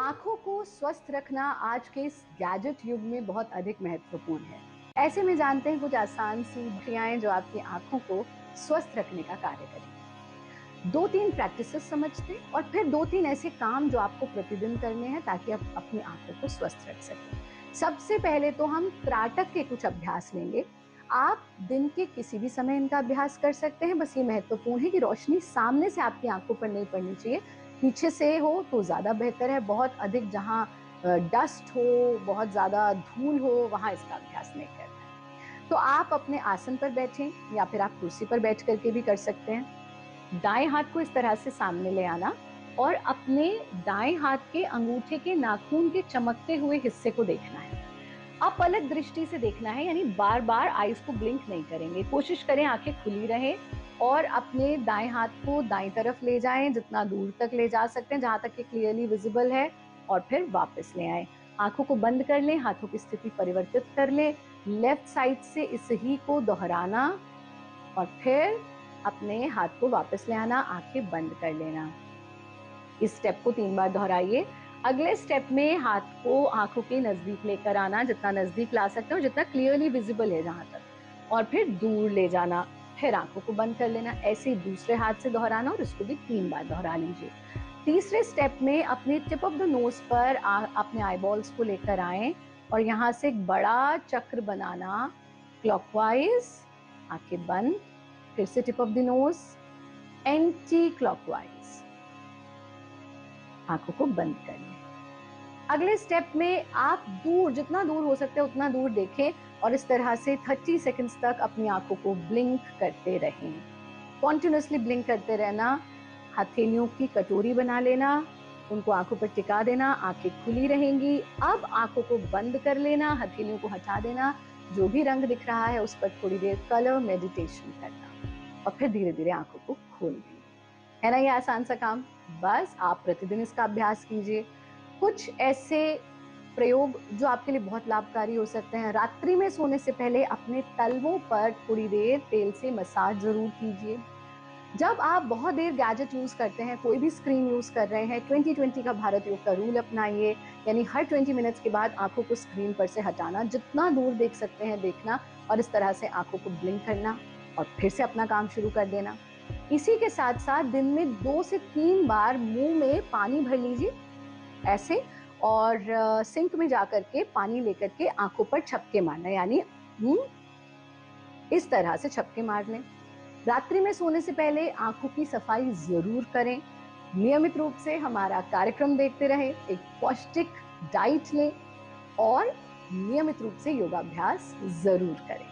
आंखों को स्वस्थ रखना आज के इस गैजेट युग में बहुत अधिक महत्वपूर्ण है। ऐसे में जानते हैं कुछ आसान सी क्रियाएं जो आपकी आंखों को स्वस्थ रखने का कार्य करें। 2-3 प्रैक्टिसेस समझते हैं और फिर 2-3 ऐसे काम जो आपको प्रतिदिन करने हैं ताकि आप अपनी आंखों को स्वस्थ रख सकें। सबसे पहले तो हम त्राटक के कुछ अभ्यास लेंगे। आप दिन के किसी भी समय इनका अभ्यास कर सकते हैं। बस ये महत्वपूर्ण है कि रोशनी सामने से आपकी आंखों पर नहीं पड़नी चाहिए, पीछे से हो तो ज्यादा बेहतर है। बहुत अधिक जहां डस्ट हो, बहुत ज्यादा धूल हो, वहां इसका अभ्यास नहीं करना है। तो आप अपने आसन पर बैठें या फिर आप कुर्सी पर बैठ करके भी कर सकते हैं। दाएं हाथ को इस तरह से सामने ले आना और अपने दाएं हाथ के अंगूठे के नाखून के चमकते हुए हिस्से को देखना है। अपलक दृष्टि से देखना है, यानी बार बार आईज को ब्लिंक नहीं करेंगे। कोशिश करें आंखें खुली रहें और अपने दाएं हाथ को दाएं तरफ ले जाएं, जितना दूर तक ले जा सकते हैं, जहां तक कि क्लियरली विजिबल है, और फिर वापस ले आएं। आंखों को बंद कर लें, हाथों की स्थिति परिवर्तित कर लें, लेफ्ट साइड से इस ही को दोहराना और फिर अपने हाथ को वापस ले आना, आंखें बंद कर लेना। इस स्टेप को 3 बार दोहराइए। अगले स्टेप में हाथ को आंखों के नजदीक लेकर आना, जितना नजदीक ला सकते हो, जितना क्लियरली विजिबल है जहां तक, और फिर दूर ले जाना, फिर आंखों को बंद कर लेना। ऐसे ही दूसरे हाथ से दोहराना और इसको भी 3 बार दोहरा लीजिए। तीसरे स्टेप में अपने टिप ऑफ द नोज पर अपने आईबॉल्स को लेकर आए और यहां से एक बड़ा चक्र बनाना, क्लॉकवाइज, आंखें बंद, फिर से tip of the nose, anti clockwise, आंखों को बंद कर लें। अगले स्टेप में आप दूर, जितना दूर हो सकते हैं उतना दूर देखें और इस तरह से 30 सेकंड्स तक अपनी आंखों को ब्लिंक करते रहें। कॉन्टिन्यूसली ब्लिंक करते रहना। हथेलियों की कटोरी बना लेना, उनको आंखों पर टिका देना, आंखें खुली रहेंगी। अब आंखों को बंद कर लेना, हथेलियों को हटा देना, जो भी रंग दिख रहा है उस पर थोड़ी देर कलर मेडिटेशन करना और फिर धीरे धीरे आंखों को खोल देना। है ना ये आसान सा काम? बस आप प्रतिदिन इसका अभ्यास कीजिए। कुछ ऐसे प्रयोग जो आपके लिए बहुत लाभकारी हो सकते हैं। रात्रि में सोने से पहले अपने तलवों पर थोड़ी देर तेल से मसाज जरूर कीजिए। जब आप बहुत देर गैजेट यूज करते हैं, कोई भी स्क्रीन यूज कर रहे हैं, 20-20 का भारत योग का रूल अपनाइए, यानी हर 20 मिनट्स के बाद आंखों को स्क्रीन पर से हटाना, जितना दूर देख सकते हैं देखना और इस तरह से आंखों को ब्लिंक करना और फिर से अपना काम शुरू कर देना। इसी के साथ साथ दिन में 2 से 3 बार मुंह में पानी भर लीजिए ऐसे, और सिंक में जाकर के पानी लेकर के आंखों पर छपके मारना, यानी इस तरह से छपके मार लें। रात्रि में सोने से पहले आंखों की सफाई जरूर करें। नियमित रूप से हमारा कार्यक्रम देखते रहें, एक पौष्टिक डाइट लें और नियमित रूप से योगाभ्यास जरूर करें।